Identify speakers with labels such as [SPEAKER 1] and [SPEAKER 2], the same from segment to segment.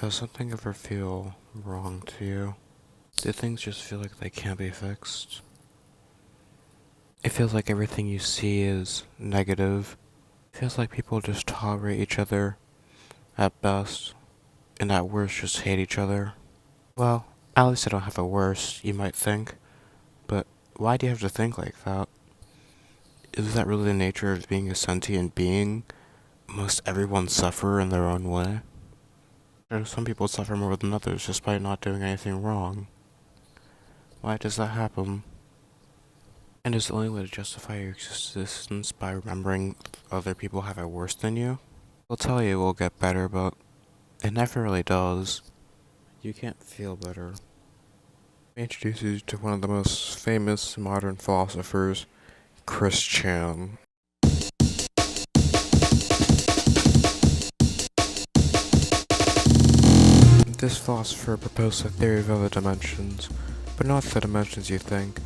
[SPEAKER 1] Does something ever feel wrong to you? Do things just feel like they can't be fixed? It feels like everything you see is negative. It feels like people just tolerate each other at best, and at worst just hate each other. Well, at least I don't have a worst, you might think. But why do you have to think like that? Is that really the nature of being a sentient being? Must everyone suffer in their own way? Or do some people suffer more than others just by not doing anything wrong? Why does that happen? And is the only way to justify your existence by remembering other people have it worse than you? They'll tell you it will get better, but it never really does. You can't feel better. I introduce you to one of the most famous modern philosophers, Christian. This philosopher proposed a theory of other dimensions, but not the dimensions you think.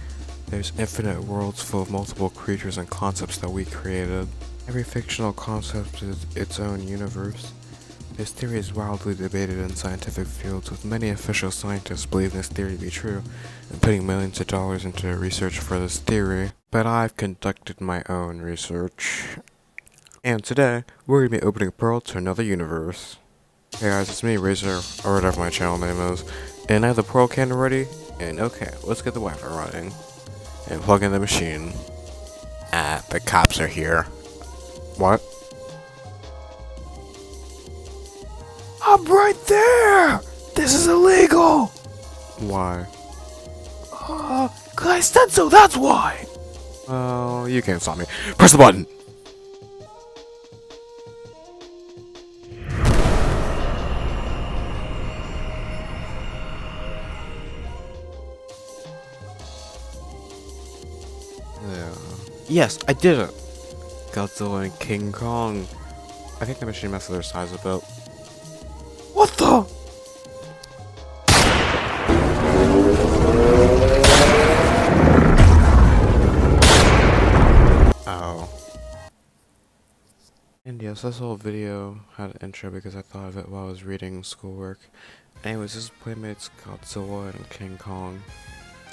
[SPEAKER 1] There's infinite worlds full of multiple creatures and concepts that we created. Every fictional concept is its own universe. This theory is wildly debated in scientific fields, with many official scientists believing this theory to be true and putting millions of dollars into research for this theory. But I've conducted my own research. And today, we're going to be opening a portal to another universe. Hey guys, it's me, Razor, or whatever my channel name is, and I have the portal cannon ready, and okay, let's get the Wi-Fi running, and plug in the machine. The cops are here. What? I'm right there! This is illegal! Why?
[SPEAKER 2] 'Cause I said so, that's why!
[SPEAKER 1] Oh, you can't stop me. Press the button! Yeah. Yes, I did it! Godzilla and King Kong. I think the machine messed with their size a bit.
[SPEAKER 2] What the?
[SPEAKER 1] Oh. And yes, this whole video had an intro because I thought of it while I was reading schoolwork. Anyways, this is Playmates, Godzilla, and King Kong.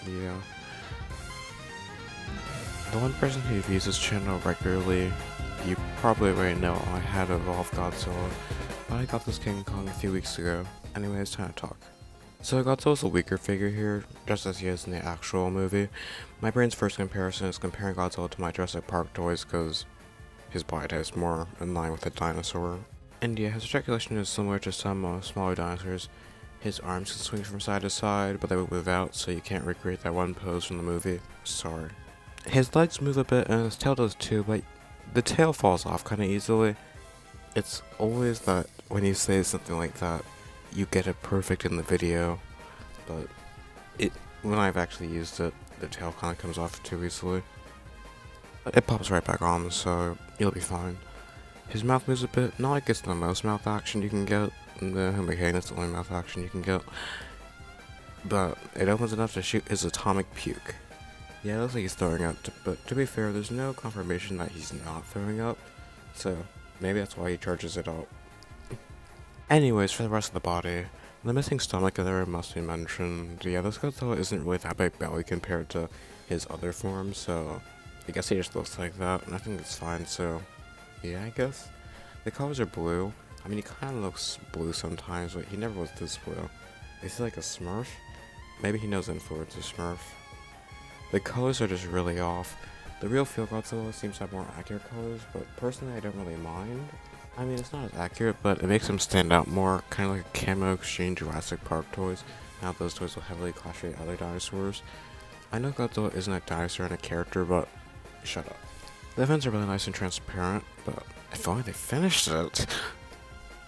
[SPEAKER 1] Yeah. The one person who views this channel regularly, you probably already know I had evolved Godzilla, but I got this King Kong a few weeks ago. Anyways, time to talk. So Godzilla's a weaker figure here, just as he is in the actual movie. My brain's first comparison is comparing Godzilla to my Jurassic Park toys, because his body type is more in line with a dinosaur. And yeah, his articulation is similar to some smaller dinosaurs. His arms can swing from side to side, but they will move out, so you can't recreate that one pose from the movie. Sorry. His legs move a bit, and his tail does too, but the tail falls off kind of easily. It's always that when you say something like that, you get it perfect in the video, but when I've actually used it, the tail kind of comes off too easily. But it pops right back on, so you'll be fine. His mouth moves a bit, not like it's the most mouth action you can get. The Humacane, the only mouth action you can get. But it opens enough to shoot his atomic puke. Yeah, it looks like he's throwing up, but to be fair, there's no confirmation that he's not throwing up, so maybe that's why he charges it up. Anyways, for the rest of the body, the missing stomach there must be mentioned. Yeah, this Godzilla isn't really that big belly compared to his other forms, so I guess he just looks like that, and I think it's fine, so yeah, I guess. The colors are blue. I mean, he kind of looks blue sometimes, but he never was this blue. Is he like a Smurf? Maybe he knows influence of Smurf. The colors are just really off. The real Field Godzilla seems to have more accurate colors, but personally I don't really mind. I mean, it's not as accurate, but it makes him stand out more, kind of like a Camo Exchange Jurassic Park toys. Now those toys will heavily clash with other dinosaurs. I know Godzilla isn't a dinosaur and a character, but shut up. The vents are really nice and transparent, but if only they finished it.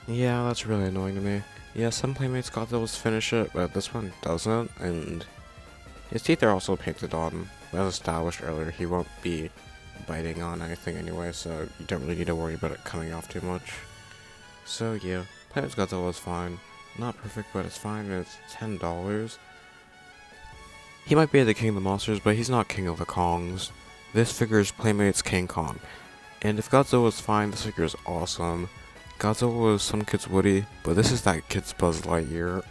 [SPEAKER 1] Yeah, that's really annoying to me. Yeah, some Playmates Godzillas finish it, but this one doesn't, and his teeth are also painted on. As established earlier, he won't be biting on anything anyway, so you don't really need to worry about it coming off too much. So yeah, Playmates Godzilla is fine. Not perfect, but it's fine, and it's $10. He might be the king of the monsters, but he's not king of the Kongs. This figure is Playmates King Kong. And if Godzilla is fine, this figure is awesome. Godzilla was some kid's Woody, but this is that kid's Buzz Lightyear.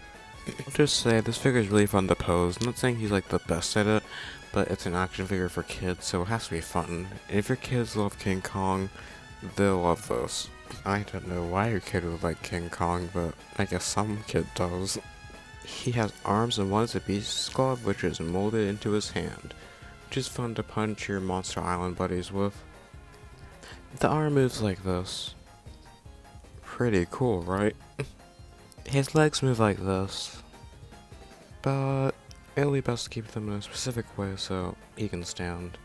[SPEAKER 1] I'll just say, this figure is really fun to pose. I'm not saying he's like the best at it, but it's an action figure for kids, so it has to be fun. And if your kids love King Kong, they'll love this. I don't know why your kid would like King Kong, but I guess some kid does. He has arms and one is a beast's glove, which is molded into his hand, which is fun to punch your Monster Island buddies with. The arm moves like this. Pretty cool, right? His legs move like this, but it'll be best to keep them in a specific way so he can stand.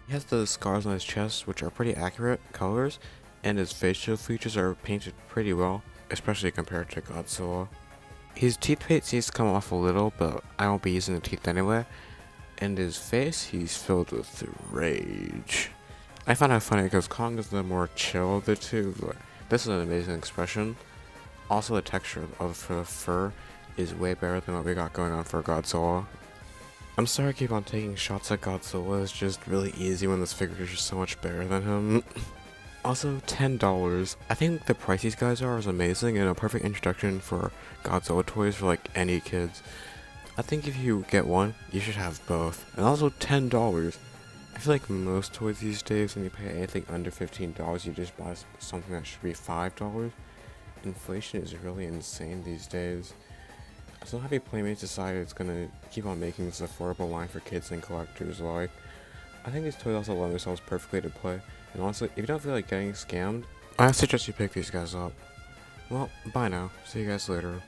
[SPEAKER 1] He has the scars on his chest, which are pretty accurate colors, and his facial features are painted pretty well, especially compared to Godzilla. His teeth paint needs to come off a little, but I won't be using the teeth anyway. And his face, he's filled with rage. I find that funny because Kong is the more chill of the two, but this is an amazing expression. Also, the texture of the fur is way better than what we got going on for Godzilla. I'm sorry I keep on taking shots at Godzilla, it's just really easy when this figure is just so much better than him. Also, $10. I think the price these guys are is amazing and a perfect introduction for Godzilla toys for like any kids. I think if you get one, you should have both. And also $10. I feel like most toys these days, when you pay anything under $15, you just buy something that should be $5. Inflation is really insane these days. I'm so happy Playmates decided it's gonna keep on making this affordable line for kids and collectors alike. I think these toys also lend themselves perfectly to play, and honestly, if you don't feel like getting scammed, I suggest you pick these guys up. Well, bye now. See you guys later.